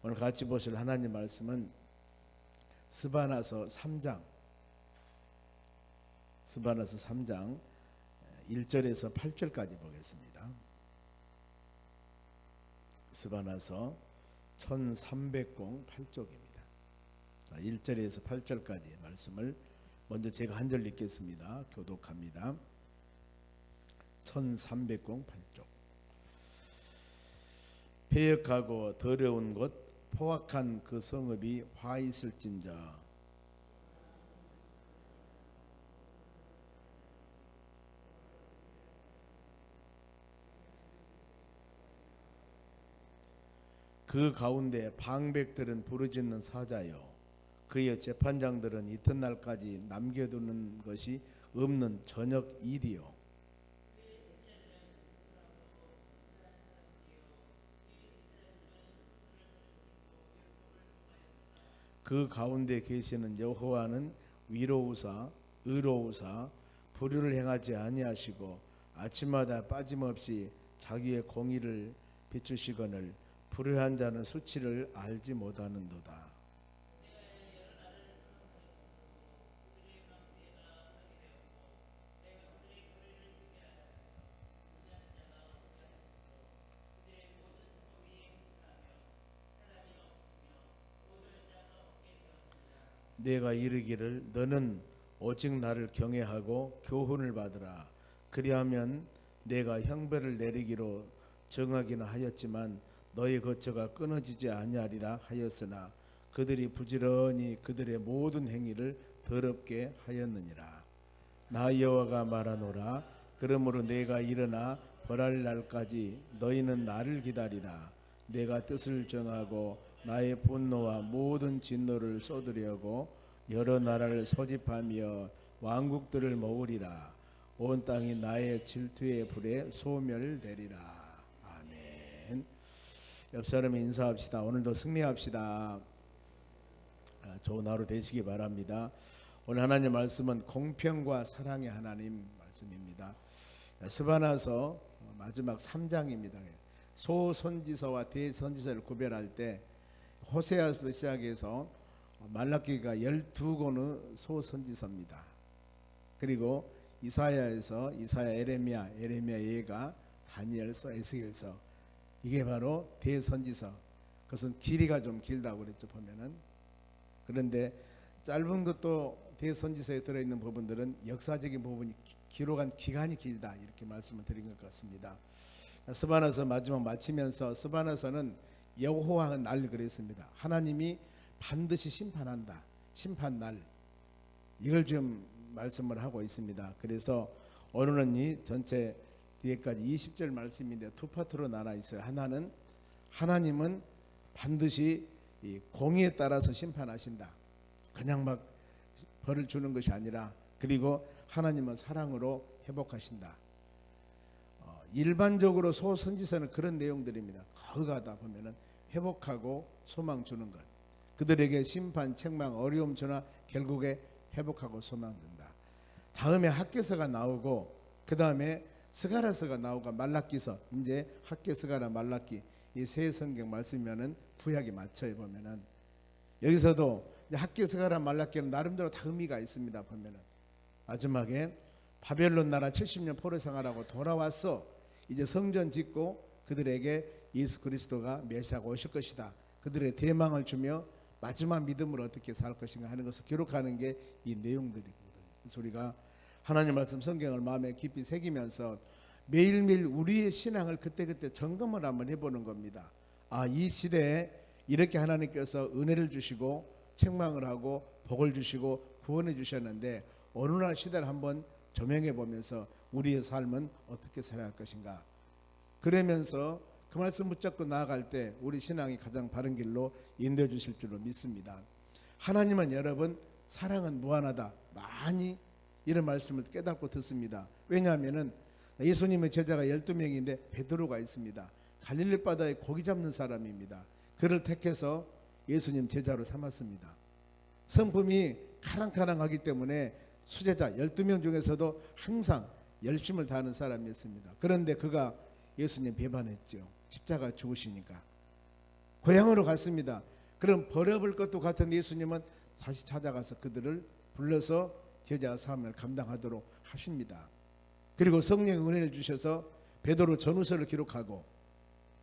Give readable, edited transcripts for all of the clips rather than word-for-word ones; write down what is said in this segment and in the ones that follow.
오늘 같이 보실 하나님 말씀은 스바나서 3장 1절에서 8절까지 보겠습니다. 스바나서 1308쪽입니다. 1절에서 8절까지 말씀을 먼저 제가 한 절 읽겠습니다. 교독합니다. 1308쪽. 패역하고 더러운 곳 포악한 그 성읍이 화 있을진저 그 가운데 방백들은 부르짖는 사자요 그의 재판장들은 이튿날까지 남겨두는 것이 없는 저녁 일이요 그 가운데 계시는 여호와는 위로우사 의로우사 불의를 행하지 아니하시고 아침마다 빠짐없이 자기의 공의를 비추시거늘 불의한 자는 수치를 알지 못하는도다. 내가 이르기를 너는 오직 나를 경외하고 교훈을 받으라. 그리하면 내가 형벌을 내리기로 정하기는 하였지만 너의 거처가 끊어지지 아니하리라 하였으나 그들이 부지런히 그들의 모든 행위를 더럽게 하였느니라. 나 여호와가 말하노라. 그러므로 내가 일어나 벌할 날까지 너희는 나를 기다리라. 내가 뜻을 정하고 나의 분노와 모든 진노를 쏟으려고 여러 나라를 소집하며 왕국들을 모으리라. 온 땅이 나의 질투의 불에 소멸되리라. 아멘. 옆 사람에 인사합시다. 오늘도 승리합시다. 좋은 하루 되시기 바랍니다. 오늘 하나님 말씀은 공평과 사랑의 하나님 말씀입니다. 스바나서 마지막 3장입니다. 소선지서와 대선지서를 구별할 때 호세아부터 시작해서 말라기가 12권의 소선지서입니다. 그리고 이사야에서 이사야, 에레미야, 예가, 다니엘서, 에스겔서 이게 바로 대선지서. 그것은 길이가 좀 길다고 그랬죠 보면은. 그런데 짧은 것도 대선지서에 들어있는 부분들은 역사적인 부분이 기록한 기간이 길다 이렇게 말씀을 드린 것 같습니다. 스바나서 마지막 마치면서 스바나서는 여호와 날 그랬습니다. 하나님이 반드시 심판한다. 심판날 이걸 지금 말씀을 하고 있습니다. 그래서 오늘은 이 전체 뒤에까지 20절 말씀인데 두 파트로 나눠 있어요. 하나는 하나님은 반드시 이 공의에 따라서 심판하신다. 그냥 막 벌을 주는 것이 아니라 그리고 하나님은 사랑으로 회복하신다. 일반적으로 소선지서는 그런 내용들입니다. 거기 가다 보면은 회복하고 소망 주는 것. 그들에게 심판, 책망, 어려움 주나 결국에 회복하고 소망 준다. 다음에 학개서가 나오고 그 다음에 스가랴서가 나오고 말라기서 이제 학개, 스가랴, 말라기 이 세 성경 말씀이면은 구약에 맞춰 보면은 여기서도 학개, 스가랴, 말라기는 나름대로 다 의미가 있습니다. 보면은 마지막에 바벨론 나라 70년 포로 생활하고 돌아와서 이제 성전 짓고 그들에게 예수 그리스도가 메시아가 오실 것이다. 그들의 대망을 주며 마지막 믿음으로 어떻게 살 것인가 하는 것을 기록하는 게 이 내용들이거든요. 그래서 우리가 하나님 말씀 성경을 마음에 깊이 새기면서 매일매일 우리의 신앙을 그때그때 점검을 한번 해보는 겁니다. 이 시대에 이렇게 하나님께서 은혜를 주시고 책망을 하고 복을 주시고 구원해 주셨는데 오늘날 시대를 한번 조명해 보면서 우리의 삶은 어떻게 살아야 할 것인가. 그러면서 그 말씀 붙잡고 나아갈 때 우리 신앙이 가장 바른 길로 인도해 주실 줄로 믿습니다. 하나님은 여러분 사랑은 무한하다. 많이 이런 말씀을 깨닫고 듣습니다. 왜냐하면 예수님의 제자가 12명인데 베드로가 있습니다. 갈릴리 바다에 고기 잡는 사람입니다. 그를 택해서 예수님 제자로 삼았습니다. 성품이 카랑카랑하기 때문에 수제자 12명 중에서도 항상 열심을 다하는 사람이었습니다. 그런데 그가 예수님 배반했죠. 십자가 죽으시니까. 고향으로 갔습니다. 그럼 버려볼 것도 같은 예수님은 다시 찾아가서 그들을 불러서 제자 사명을 감당하도록 하십니다. 그리고 성령의 은혜를 주셔서 베드로 전후서를 기록하고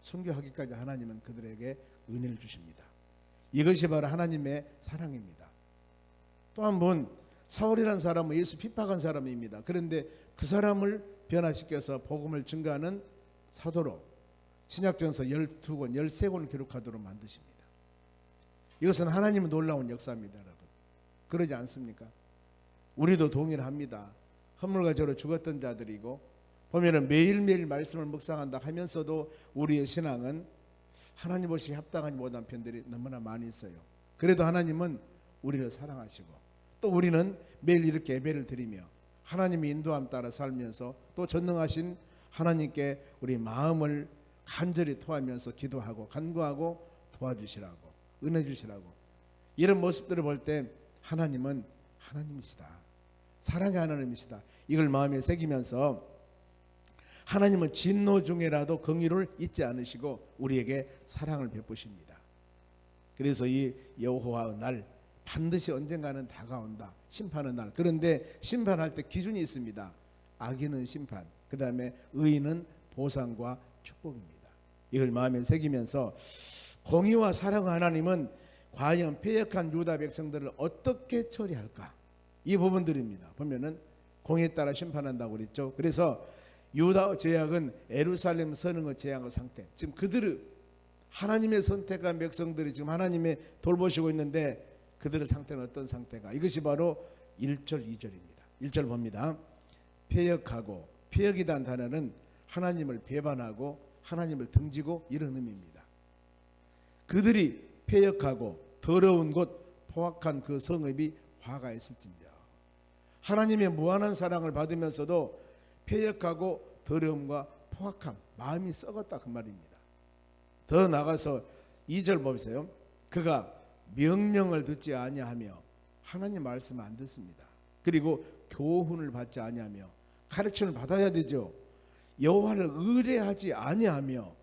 순교하기까지 하나님은 그들에게 은혜를 주십니다. 이것이 바로 하나님의 사랑입니다. 또 한 번 사울이라는 사람은 예수 핍박한 사람입니다. 그런데 그 사람을 변화시켜서 복음을 증거하는 사도로 신약전서 12권, 13권을 기록하도록 만드십니다. 이것은 하나님의 놀라운 역사입니다, 여러분. 그러지 않습니까? 우리도 동일합니다. 헌물과 저로 죽었던 자들이고 보면은 매일매일 말씀을 묵상한다 하면서도 우리의 신앙은 하나님 보시기에 합당하지 못한 편들이 너무나 많이 있어요. 그래도 하나님은 우리를 사랑하시고 또 우리는 매일 이렇게 예배를 드리며 하나님의 인도함 따라 살면서 또 전능하신 하나님께 우리 마음을 간절히 토하면서 기도하고 간구하고 도와주시라고 은혜 주시라고 이런 모습들을 볼 때 하나님은 하나님이시다. 사랑의 하나님이시다. 이걸 마음에 새기면서 하나님은 진노 중에라도 긍휼을 잊지 않으시고 우리에게 사랑을 베푸십니다. 그래서 이 여호와의 날 반드시 언젠가는 다가온다. 심판의 날. 그런데 심판할 때 기준이 있습니다. 악인은 심판, 그 다음에 의인은 보상과 축복입니다. 이걸 마음에 새기면서 공의와 사랑 하나님은 과연 패역한 유다 백성들을 어떻게 처리할까? 이 부분들입니다. 보면은 공의에 따라 심판한다고 그랬죠. 그래서 유다 제약은 예루살렘 선응의 제약의 상태. 지금 그들을 하나님의 선택한 백성들이 지금 하나님의 돌보시고 있는데 그들의 상태는 어떤 상태가? 이것이 바로 1절 2절입니다. 1절 봅니다. 패역하고, 패역이란 단어는 하나님을 배반하고 하나님을 등지고 이런 의미입니다. 그들이 패역하고 더러운 곳 포악한 그 성읍이 화가했을진저. 하나님의 무한한 사랑을 받으면서도 패역하고 더러움과 포악함, 마음이 썩었다 그 말입니다. 더 나가서 2절 보세요. 그가 명령을 듣지 아니하며 하나님 말씀을 안 듣습니다. 그리고 교훈을 받지 아니하며 가르침을 받아야 되죠. 여호와를 의뢰하지 아니하며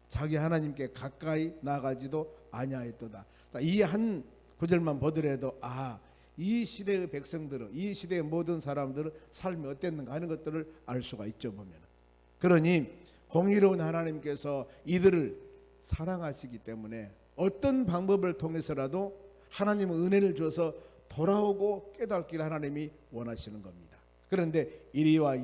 자기 하나님께 가까이 나가지도 아니하였도다. 이 한 구절만 보더라도 이 시대의 백성들은, 이 시대의 모든 사람들은 삶이 어땠는가 하는 것들을 알 수가 있죠. 보면 그러니 공의로운 하나님께서 이들을 사랑하시기 때문에 어떤 방법을 통해서라도 하나님은 은혜를 줘서 돌아오고 깨닫기를 하나님이 원하시는 겁니다. 그런데 이리와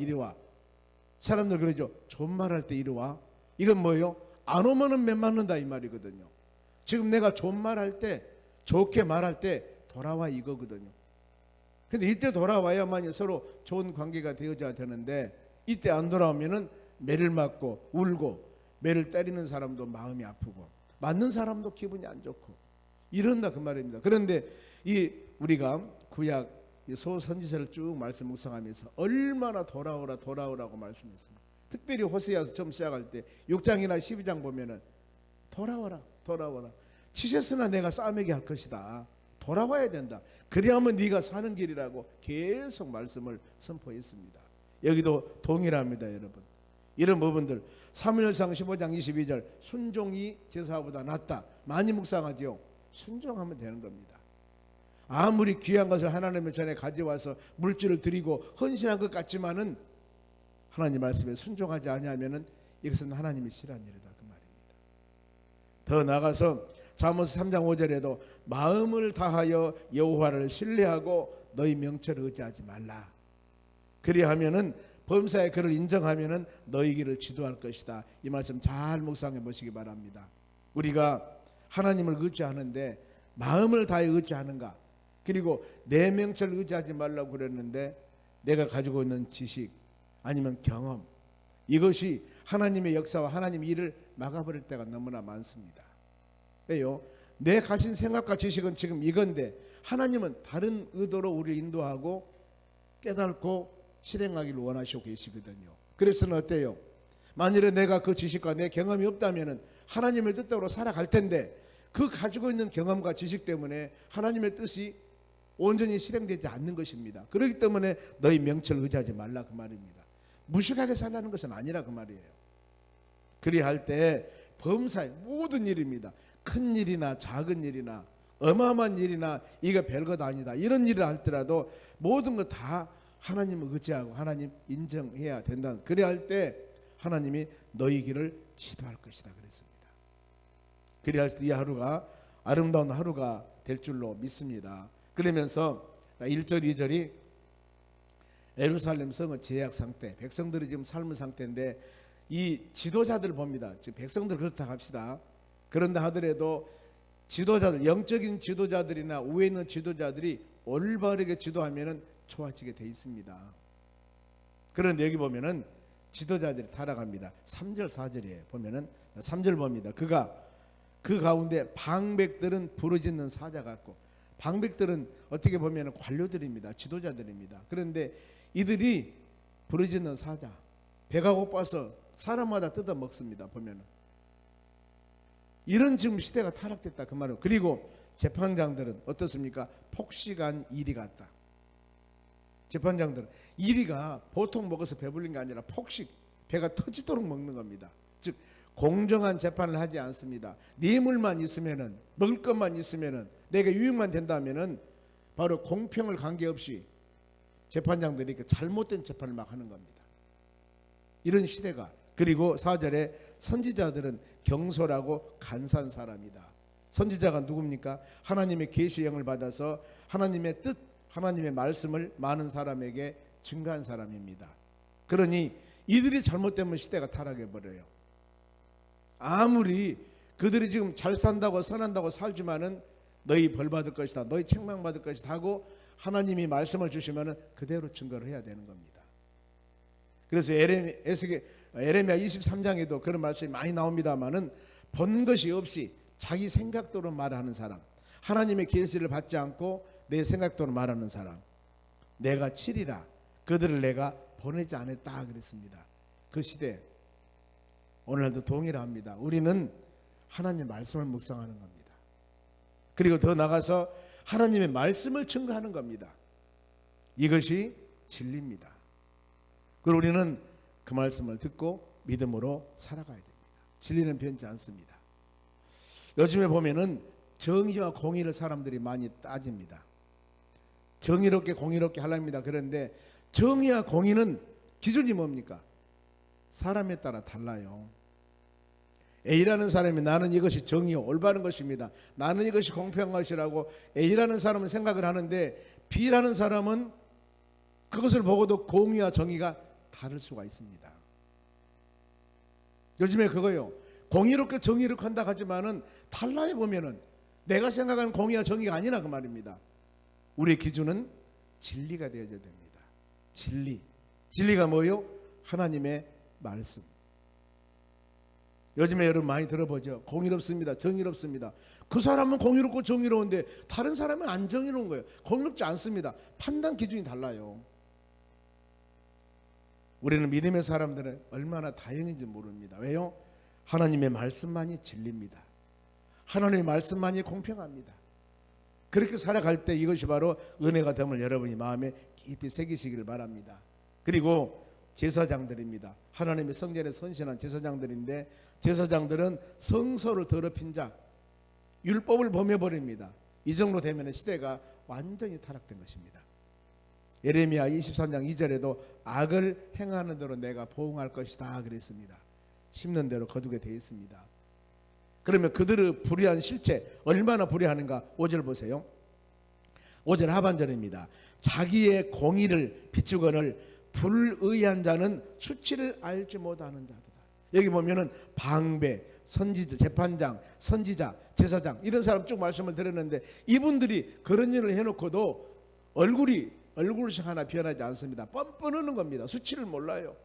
사람들 그러죠. 존말할 때 이리와. 이건 뭐예요? 안 오면은 매 맞는다 이 말이거든요. 지금 내가 존말할 때, 좋게 말할 때 돌아와 이거거든요. 근데 이때 돌아와야만 서로 좋은 관계가 되어져야 되는데 이때 안 돌아오면은 매를 맞고 울고 매를 때리는 사람도 마음이 아프고 맞는 사람도 기분이 안 좋고 이런다 그 말입니다. 그런데 이 우리가 구약 소선지서를 쭉 말씀 묵상하면서 얼마나 돌아오라고 말씀했습니다. 특별히 호세아서 처음 시작할 때 6장이나 12장 보면은 돌아와라 치셨으나 내가 싸매게 할 것이다. 돌아와야 된다. 그래야만 네가 사는 길이라고 계속 말씀을 선포했습니다. 여기도 동일합니다, 여러분. 이런 부분들 사무엘상 15장 22절 순종이 제사보다 낫다. 많이 묵상하지요. 순종하면 되는 겁니다. 아무리 귀한 것을 하나님의 전에 가져와서 물질을 드리고 헌신한 것 같지만은 하나님 말씀에 순종하지 아니하면은 이것은 하나님이 싫어하는 일이다 그 말입니다. 더 나아가서 잠언서 3장 5절에도 마음을 다하여 여호와를 신뢰하고 너희 명철을 의지하지 말라. 그리하면은 범사에 그를 인정하면은 너희 길을 지도할 것이다. 이 말씀 잘 묵상해 보시기 바랍니다. 우리가 하나님을 의지하는데 마음을 다해 의지하는가? 그리고 내 명철을 의지하지 말라고 그랬는데 내가 가지고 있는 지식 아니면 경험 이것이 하나님의 역사와 하나님의 일을 막아버릴 때가 너무나 많습니다. 왜요? 내 가진 생각과 지식은 지금 이건데 하나님은 다른 의도로 우리를 인도하고 깨닫고 실행하기를 원하시고 계시거든요. 그래서는 어때요? 만일에 내가 그 지식과 내 경험이 없다면 하나님의 뜻대로 살아갈 텐데 그 가지고 있는 경험과 지식 때문에 하나님의 뜻이 온전히 실행되지 않는 것입니다. 그렇기 때문에 너희 명철을 의지하지 말라 그 말입니다. 무식하게 살라는 것은 아니라 그 말이에요. 그리할 때 범사의 모든 일입니다. 큰 일이나 작은 일이나 어마어마한 일이나 이거 별것 아니다 이런 일을 할더라도 모든 거 다 하나님을 의지하고 하나님 인정해야 된다. 그래야 할 때 하나님이 너희 길을 지도할 것이다 그랬습니다. 그래야 할 때 이 하루가 아름다운 하루가 될 줄로 믿습니다. 그러면서 1절 2절이 예루살렘 성은 제약 상태, 백성들이 지금 삶의 상태인데 이 지도자들을 봅니다. 지금 백성들 그렇다 합시다. 그런다 하더라도 지도자들, 영적인 지도자들이나 위에 있는 지도자들이 올바르게 지도하면은 좋아지게 돼 있습니다. 그런데 여기 보면은 지도자들이 타락합니다. 3절 4절에 보면은 3절 봅니다. 그가 그 가운데 방백들은 부르짖는 사자 같고, 방백들은 어떻게 보면 관료들입니다. 지도자들입니다. 그런데 이들이 부르짖는 사자, 배가 고파서 사람마다 뜯어 먹습니다. 보면은 이런 지금 시대가 타락됐다 그 말이에요. 그리고 재판장들은 어떻습니까? 폭식한 이리 같다. 재판장들은 이리가 보통 먹어서 배불린 게 아니라 폭식, 배가 터지도록 먹는 겁니다. 즉 공정한 재판을 하지 않습니다. 뇌물만 있으면은, 먹을 것만 있으면은, 내가 유익만 된다면은 바로 공평을 관계없이 재판장들이 잘못된 재판을 막 하는 겁니다. 이런 시대가. 그리고 4절에 선지자들은 경솔하고 간사한 사람이다. 선지자가 누굽니까? 하나님의 계시의 영을 받아서 하나님의 뜻, 하나님의 말씀을 많은 사람에게 증가한 사람입니다. 그러니 이들이 잘못되면 시대가 타락해 버려요. 아무리 그들이 지금 잘 산다고 선한다고 살지만은 너희 벌 받을 것이다, 너희 책망 받을 것이다 하고 하나님이 말씀을 주시면은 그대로 증거를 해야 되는 겁니다. 그래서 에레미야 23장에도 그런 말씀이 많이 나옵니다만은 본 것이 없이 자기 생각대로 말하는 사람, 하나님의 계시를 받지 않고 내 생각대로 말하는 사람, 내가 치리라 그들을 내가 보내지 않았다 그랬습니다. 그 시대 오늘날도 동일합니다. 우리는 하나님의 말씀을 묵상하는 겁니다. 그리고 더 나가서 하나님의 말씀을 증거하는 겁니다. 이것이 진리입니다. 그리고 우리는 그 말씀을 듣고 믿음으로 살아가야 됩니다. 진리는 변치 않습니다. 요즘에 보면은 정의와 공의를 사람들이 많이 따집니다. 정의롭게 공의롭게 하랍니다. 그런데 정의와 공의는 기준이 뭡니까? 사람에 따라 달라요. A라는 사람이 나는 이것이 정의요 올바른 것입니다, 나는 이것이 공평한 것이라고 A라는 사람은 생각을 하는데 B라는 사람은 그것을 보고도 공의와 정의가 다를 수가 있습니다. 요즘에 그거요, 공의롭게 정의롭게 한다 하지만은 달라해 보면은 내가 생각하는 공의와 정의가 아니라 그 말입니다. 우리의 기준은 진리가 되어야 됩니다. 진리가 뭐요? 하나님의 말씀. 요즘에 여러분 많이 들어보죠. 공의롭습니다, 정의롭습니다. 그 사람은 공의롭고 정의로운데 다른 사람은 안 정의로운 거예요. 공의롭지 않습니다. 판단 기준이 달라요. 우리는 믿음의 사람들은 얼마나 다행인지 모릅니다. 왜요? 하나님의 말씀만이 진리입니다. 하나님의 말씀만이 공평합니다. 그렇게 살아갈 때 이것이 바로 은혜가 됨을 여러분이 마음에 깊이 새기시기를 바랍니다. 그리고 제사장들입니다. 하나님의 성전에 선신한 제사장들인데 제사장들은 성소를 더럽힌 자, 율법을 범해버립니다. 이 정도 되면 시대가 완전히 타락된 것입니다. 예레미야 23장 2절에도 악을 행하는 대로 내가 보응할 것이다 그랬습니다. 심는 대로 거두게 되어 있습니다. 그러면 그들의 불의한 실체 얼마나 불의하는가 5절 보세요. 5절 하반절입니다. 자기의 공의를 비추거늘 불의한 자는 수치를 알지 못하는 자도다. 여기 보면은 방배, 선지자, 재판장, 선지자, 제사장 이런 사람 쭉 말씀을 드렸는데 이분들이 그런 일을 해놓고도 얼굴씩 하나 변하지 않습니다. 뻔뻔하는 겁니다. 수치를 몰라요.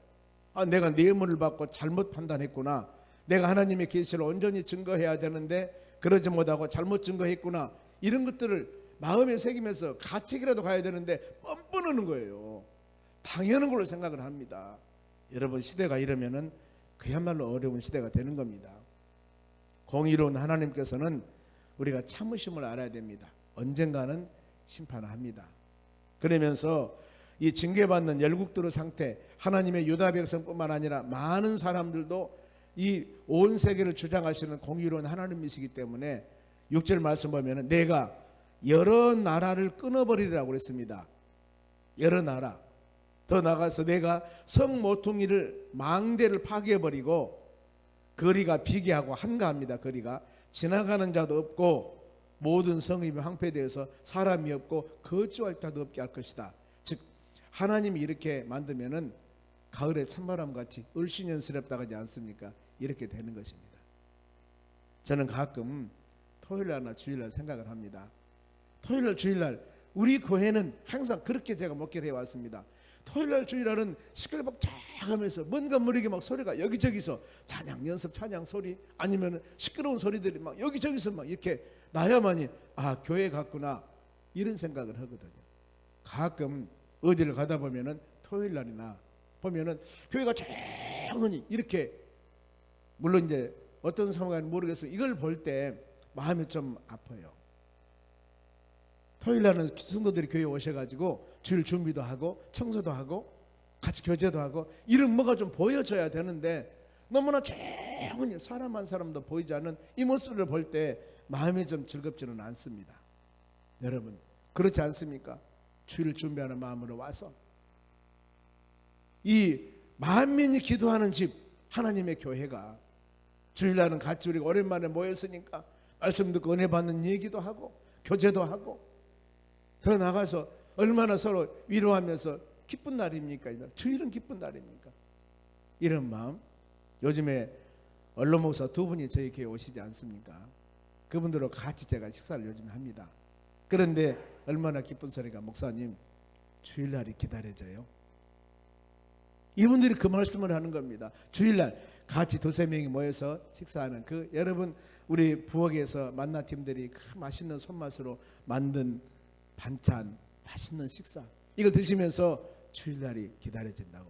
내가 뇌물을 받고 잘못 판단했구나, 내가 하나님의 계시를 온전히 증거해야 되는데 그러지 못하고 잘못 증거했구나, 이런 것들을 마음에 새기면서 가책이라도 가야 되는데 뻔뻔하는 거예요. 당연한 걸로 생각을 합니다. 여러분 시대가 이러면은 그야말로 어려운 시대가 되는 겁니다. 공의로운 하나님께서는 우리가 참으심을 알아야 됩니다. 언젠가는 심판을 합니다. 그러면서 이 징계받는 열국들의 상태, 하나님의 유다 백성뿐만 아니라 많은 사람들도 이 온 세계를 주장하시는 공의로운 하나님이시기 때문에 6절 말씀 보면은 내가 여러 나라를 끊어버리라고 그랬습니다. 여러 나라. 더 나가서 내가 성 모퉁이를 망대를 파괴해버리고 거리가 비게하고 한가합니다. 거리가 지나가는 자도 없고 모든 성읍이 황폐되어서 사람이 없고 거주할 자도 없게 할 것이다. 즉 하나님이 이렇게 만들면은 가을에 찬바람 같이 을씨년스럽다 하지 않습니까? 이렇게 되는 것입니다. 저는 가끔 토요일날이나 주일날 생각을 합니다. 토요일날 주일날 우리 교회는 항상 그렇게 제가 목회를 해왔습니다. 토요일날 주일날은 시끌벅적하면서 뭔가 모르게 막 소리가 여기저기서 찬양 연습 찬양 소리 아니면 시끄러운 소리들이 막 여기저기서 막 이렇게 나야만이 아 교회 같구나 이런 생각을 하거든요. 가끔 어디를 가다 보면은 토요일날이나 보면은 교회가 조용히 이렇게 물론 이제 어떤 상황인지 모르겠어요. 이걸 볼 때 마음이 좀 아파요. 토요일날은 성도들이 교회에 오셔가지고 주일 준비도 하고 청소도 하고 같이 교제도 하고 이런 뭐가 좀 보여줘야 되는데 너무나 조용히 사람 한 사람도 보이지 않는 이 모습을 볼 때 마음이 좀 즐겁지는 않습니다. 여러분 그렇지 않습니까? 주일 준비하는 마음으로 와서 이 만민이 기도하는 집 하나님의 교회가 주일날은 같이 우리가 오랜만에 모였으니까 말씀 듣고 은혜 받는 얘기도 하고 교제도 하고 더 나가서 얼마나 서로 위로하면서 기쁜 날입니까? 주일은 기쁜 날입니까? 이런 마음. 요즘에 언론 목사 두 분이 저희 교회에 오시지 않습니까? 그분들과 같이 제가 식사를 요즘 합니다. 그런데 얼마나 기쁜 소리가 목사님 주일날이 기다려져요. 이분들이 그 말씀을 하는 겁니다. 주일날 같이 두세 명이 모여서 식사하는 그 여러분 우리 부엌에서 만나팀들이 그 맛있는 손맛으로 만든 반찬 맛있는 식사 이걸 드시면서 주일날이 기다려진다고.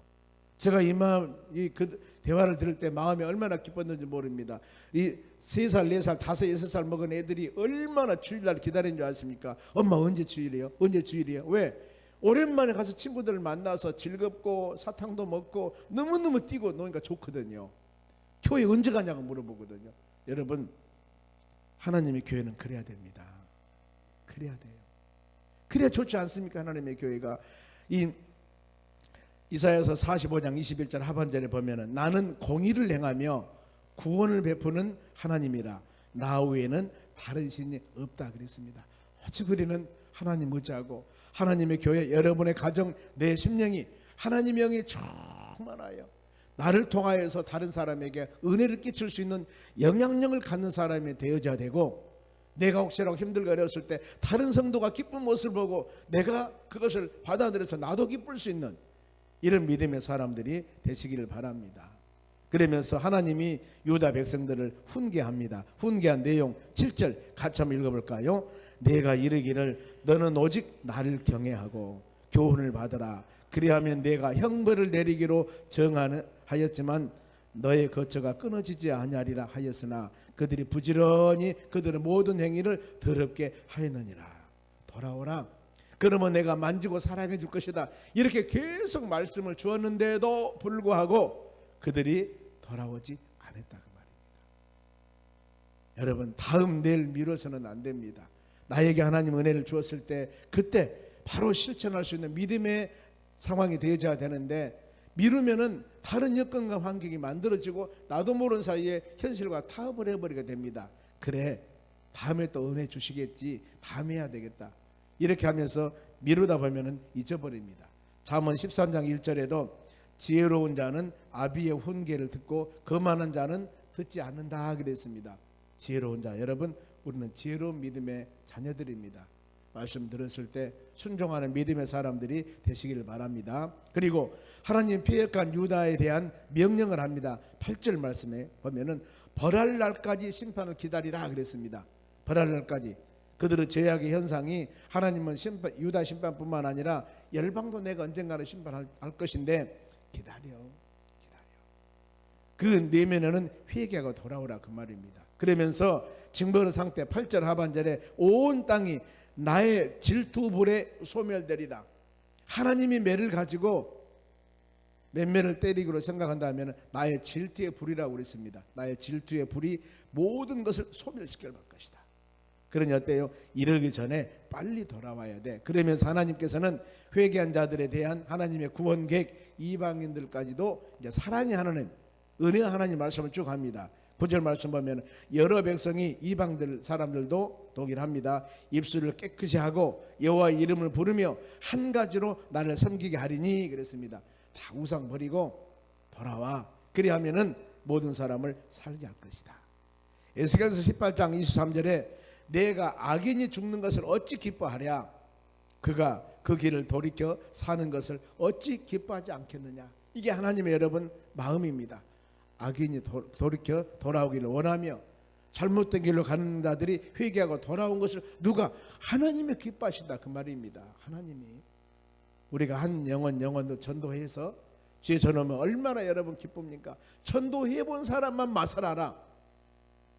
제가 이 마음 그 대화를 들을 때 마음이 얼마나 기뻤는지 모릅니다. 이 3살 4살 5, 6살 먹은 애들이 얼마나 주일날 기다리는 줄 아십니까? 엄마 언제 주일이에요? 언제 주일이에요? 왜? 오랜만에 가서 친구들을 만나서 즐겁고 사탕도 먹고 너무너무 뛰고 노니까 좋거든요. 교회 언제 가냐고 물어보거든요. 여러분 하나님의 교회는 그래야 됩니다. 그래야 돼요. 그래야 좋지 않습니까? 하나님의 교회가 이 이사야서 45장 21절 하반절에 보면은 나는 공의를 행하며 구원을 베푸는 하나님이라 나 외에는 다른 신이 없다 그랬습니다. 오직 우리는 하나님 의지하고 하나님의 교회 여러분의 가정 내 심령이 하나님의 영이 충만하여 나를 통하여서 다른 사람에게 은혜를 끼칠 수 있는 영향력을 갖는 사람이 되어져야 되고 내가 혹시라도 힘들고 어려웠을 때 다른 성도가 기쁜 모습을 보고 내가 그것을 받아들여서 나도 기쁠 수 있는 이런 믿음의 사람들이 되시기를 바랍니다. 그러면서 하나님이 유다 백성들을 훈계합니다. 훈계한 내용 7절 같이 한번 읽어볼까요? 내가 이르기를 너는 오직 나를 경외하고 교훈을 받으라. 그리하면 내가 형벌을 내리기로 정하였지만 너의 거처가 끊어지지 아니하리라 하였으나 그들이 부지런히 그들의 모든 행위를 더럽게 하였느니라. 돌아오라. 그러면 내가 만지고 사랑해 줄 것이다. 이렇게 계속 말씀을 주었는데도 불구하고 그들이 돌아오지 않았다 그 말입니다. 여러분 다음 내일 미뤄서는 안 됩니다. 나에게 하나님 은혜를 주었을 때 그때 바로 실천할 수 있는 믿음의 상황이 되어져야 되는데 미루면은 다른 여건과 환경이 만들어지고 나도 모르는 사이에 현실과 타협을 해버리게 됩니다. 그래 다음에 또 은혜 주시겠지 다음에 해야 되겠다 이렇게 하면서 미루다 보면은 잊어버립니다. 잠언 13장 1절에도 지혜로운 자는 아비의 훈계를 듣고 거만한 자는 듣지 않는다 그랬습니다. 지혜로운 자 여러분 우리는 지혜로운 믿음의 자녀들입니다. 말씀 들었을 때 순종하는 믿음의 사람들이 되시기를 바랍니다. 그리고 하나님 피력한 유다에 대한 명령을 합니다. 8절 말씀에 보면은 벌할 날까지 심판을 기다리라 그랬습니다. 벌할 날까지. 그들의 죄악의 현상이 하나님은 유다 심판뿐만 아니라 열방도 내가 언젠가는 심판할 것인데 기다려. 그 내면에는 회개하고 돌아오라 그 말입니다. 그러면서 징벌의 상태 8절 하반절에 온 땅이 나의 질투불에 소멸되리라. 하나님이 매를 가지고 맨면을 때리기로 생각한다면 나의 질투의 불이라고 그랬습니다. 나의 질투의 불이 모든 것을 소멸시킬 것이다. 그러니 어때요? 이러기 전에 빨리 돌아와야 돼. 그러면서 하나님께서는 회개한 자들에 대한 하나님의 구원 계획, 이방인들까지도 이제 사랑의 하나님, 은혜 하나님 말씀을 쭉 합니다. 9절 말씀 보면 여러 백성이 이방들 사람들도 동일합니다. 입술을 깨끗이 하고 여호와의 이름을 부르며 한 가지로 나를 섬기게 하리니 그랬습니다. 다 우상 버리고 돌아와. 그리하면은 모든 사람을 살게 할 것이다. 에스겔서 18장 23절에 내가 악인이 죽는 것을 어찌 기뻐하랴? 그가 그 길을 돌이켜 사는 것을 어찌 기뻐하지 않겠느냐? 이게 하나님의 여러분 마음입니다. 악인이 돌이켜 돌아오기를 원하며 잘못된 길로 가는 자들이 회개하고 돌아온 것을 누가? 하나님이 기뻐하신다 그 말입니다. 하나님이. 우리가 한 영혼도 전도해서 주의 전하면 얼마나 여러분 기쁩니까? 전도해본 사람만 맛을 알아.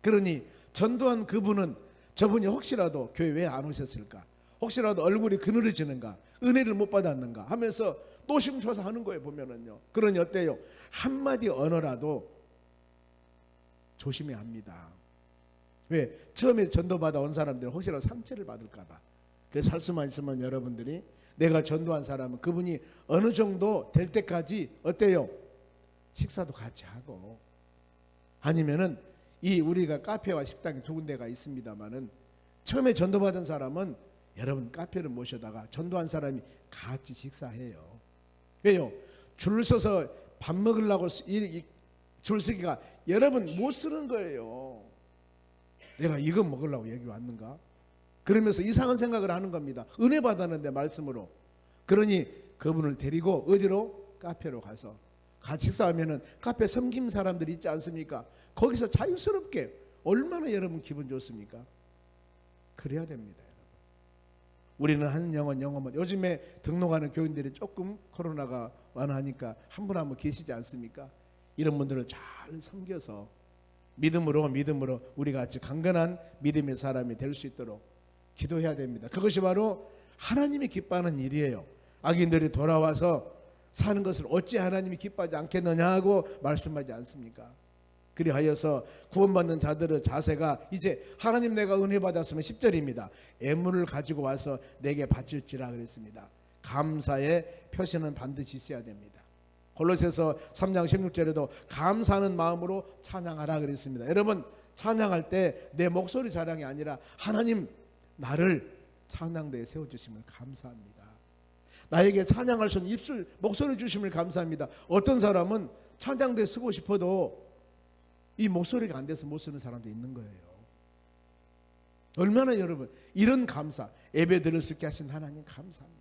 그러니 전도한 그분은 저분이 혹시라도 교회 왜 안 오셨을까? 혹시라도 얼굴이 그늘어지는가? 은혜를 못 받았는가? 하면서 노심초사하는 거예요 보면은요. 그러니 어때요? 한마디 언어라도 조심해야 합니다. 왜? 처음에 전도받아 온 사람들은 혹시라도 상처를 받을까 봐. 그래서 할 수만 있으면 여러분들이 내가 전도한 사람은 그분이 어느 정도 될 때까지 어때요? 식사도 같이 하고, 아니면은 이 우리가 카페와 식당이 두 군데가 있습니다만은 처음에 전도받은 사람은 여러분 카페를 모셔다가 전도한 사람이 같이 식사해요. 왜요? 줄 서서 밥 먹으려고 줄 서기가 여러분 못 쓰는 거예요. 내가 이거 먹으려고 여기 왔는가? 그러면서 이상한 생각을 하는 겁니다. 은혜 받았는데 말씀으로. 그러니 그분을 데리고 어디로? 카페로 가서 같이 식사하면은 카페 섬김 사람들이 있지 않습니까? 거기서 자유스럽게 얼마나 여러분 기분 좋습니까? 그래야 됩니다. 우리는 한 영혼 요즘에 등록하는 교인들이 조금 코로나가 완화하니까 한 분 한 분 계시지 않습니까? 이런 분들을 잘 섬겨서 믿음으로 우리가 같이 강건한 믿음의 사람이 될 수 있도록 기도해야 됩니다. 그것이 바로 하나님이 기뻐하는 일이에요. 악인들이 돌아와서 사는 것을 어찌 하나님이 기뻐하지 않겠느냐 하고 말씀하지 않습니까? 그리하여서 구원받는 자들의 자세가 이제 하나님 내가 은혜 받았으면 10절입니다. 애물을 가지고 와서 내게 바칠지라 그랬습니다. 감사의 표시는 반드시 있어야 됩니다. 골로새서 3장 16절에도 감사하는 마음으로 찬양하라 그랬습니다. 여러분 찬양할 때 내 목소리 자랑이 아니라 하나님 나를 찬양대에 세워주심을 감사합니다. 나에게 찬양할 수 있는 입술 목소리 주심을 감사합니다. 어떤 사람은 찬양대에 쓰고 싶어도 이 목소리가 안 돼서 못 쓰는 사람도 있는 거예요. 얼마나 여러분 이런 감사, 예배 드릴 수 있게 하신 하나님 감사합니다.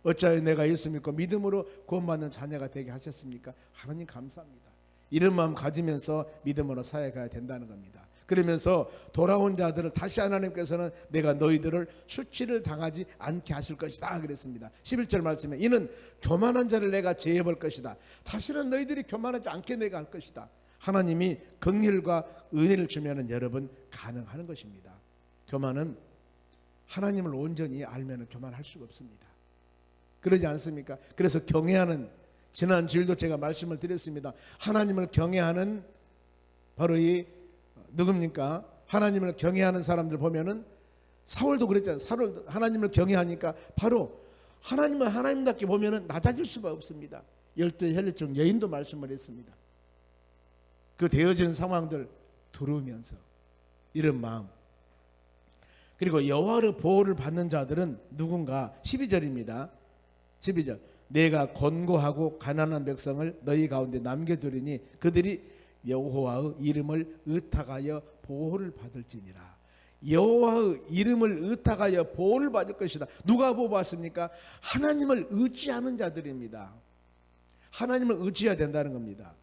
어찌하여 내가 예수 믿고 믿음으로 구원받는 자녀가 되게 하셨습니까? 하나님 감사합니다. 이런 마음 가지면서 믿음으로 사역해야 된다는 겁니다. 그러면서 돌아온 자들을 다시 하나님께서는 내가 너희들을 수치를 당하지 않게 하실 것이다 그랬습니다. 11절 말씀에 이는 교만한 자를 내가 제해볼 것이다. 다시는 너희들이 교만하지 않게 내가 할 것이다. 하나님이 긍휼과 은혜를 주면은 여러분 가능하는 것입니다. 교만은 하나님을 온전히 알면은 교만할 수가 없습니다. 그러지 않습니까? 그래서 경외하는, 지난 주일도 제가 말씀을 드렸습니다. 하나님을 경외하는 바로 이 누굽니까? 하나님을 경외하는 사람들 보면은 사울도 그랬잖아요. 사울 하나님을 경외하니까 바로 하나님을 하나님답게 보면은 낮아질 수가 없습니다. 열두 혈례증 여인도 말씀을 했습니다. 그 되어지는 상황들 들으면서 이런 마음. 그리고 여호와의 보호를 받는 자들은 누군가? 12절입니다. 12절 내가 권고하고 가난한 백성을 너희 가운데 남겨두리니 그들이 여호와의 이름을 의탁하여 보호를 받을지니라. 여호와의 이름을 의탁하여 보호를 받을 것이다. 누가 보호받습니까? 하나님을 의지하는 자들입니다. 하나님을 의지해야 된다는 겁니다.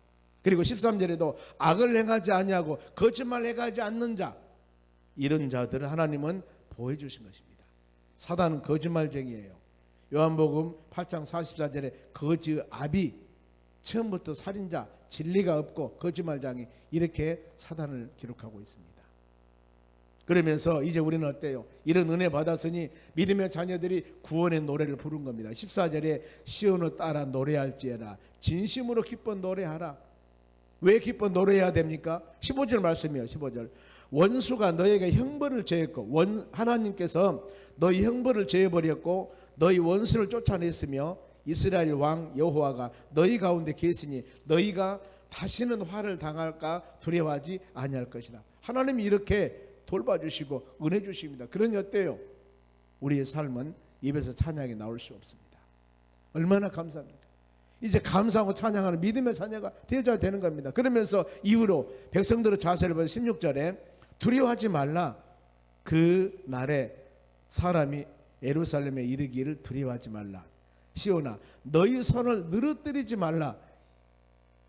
그리고 13절에도 악을 행하지 아니하고 거짓말 행하지 않는 자, 이런 자들을 하나님은 보호해 주신 것입니다. 사단은 거짓말쟁이에요. 요한복음 8장 44절에 거짓압이 처음부터 살인자, 진리가 없고 거짓말쟁이, 이렇게 사단을 기록하고 있습니다. 그러면서 이제 우리는 어때요? 이런 은혜 받았으니 믿음의 자녀들이 구원의 노래를 부른 겁니다. 14절에 시온을 따라 노래할지어다. 진심으로 기뻐 노래하라. 왜 기뻐 노래해야 됩니까? 15절 말씀이에요. 15절. 원수가 너에게 형벌을 제했고 하나님께서 너희 형벌을 제해버렸고 너희 원수를 쫓아냈으며 이스라엘 왕 여호와가 너희 가운데 계시니 너희가 다시는 화를 당할까 두려워하지 아니할 것이다. 하나님이 이렇게 돌봐주시고 은혜 주십니다. 그러니 어때요? 우리의 삶은 입에서 찬양이 나올 수 없습니다. 얼마나 감사합니까? 이제 감사하고 찬양하는 믿음의 자녀가 되어야 되는 겁니다. 그러면서 이후로 백성들의 자세를 보면 16절에 두려워하지 말라. 그 날에 사람이 예루살렘에 이르기를 두려워하지 말라. 시온아 너희 손을 늘어뜨리지 말라.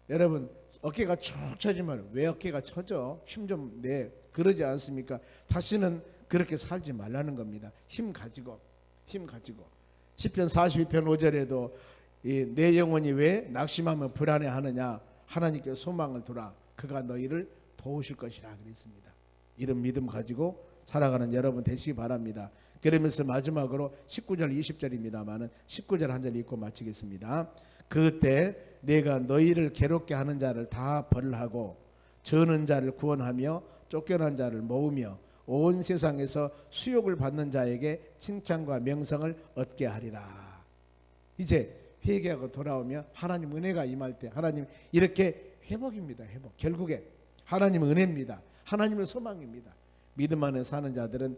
여러분 어깨가 축 처지 말아요. 왜 어깨가 처져? 힘 좀 내. 그러지 않습니까? 다시는 그렇게 살지 말라는 겁니다. 힘 가지고 시편 42편 5절에도 내 영혼이 왜 낙심하면 불안해하느냐. 하나님께 소망을 두라. 그가 너희를 도우실 것이라 그랬습니다. 이런 믿음 가지고 살아가는 여러분 되시기 바랍니다. 그러면서 마지막으로 19절 20절입니다만은 19절 한 절 읽고 마치겠습니다. 그때 내가 너희를 괴롭게 하는 자를 다 벌하고 저는 자를 구원하며 쫓겨난 자를 모으며 온 세상에서 수욕을 받는 자에게 칭찬과 명성을 얻게 하리라. 이제 회개하고 돌아오며 하나님 은혜가 임할 때 하나님 이렇게 회복입니다. 회복. 결국에 하나님은 은혜입니다. 하나님은 소망입니다. 믿음 안에 사는 자들은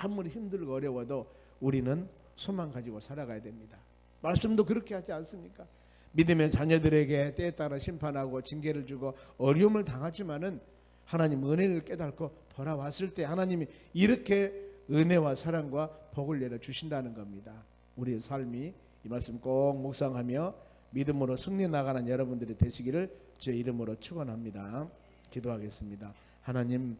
아무리 힘들고 어려워도 우리는 소망 가지고 살아가야 됩니다. 말씀도 그렇게 하지 않습니까? 믿음의 자녀들에게 때에 따라 심판하고 징계를 주고 어려움을 당하지만은 하나님 은혜를 깨닫고 돌아왔을 때 하나님이 이렇게 은혜와 사랑과 복을 내려 주신다는 겁니다. 우리의 삶이 이 말씀 꼭 묵상하며 믿음으로 승리 나가는 여러분들이 되시기를 주의 이름으로 축원합니다. 기도하겠습니다. 하나님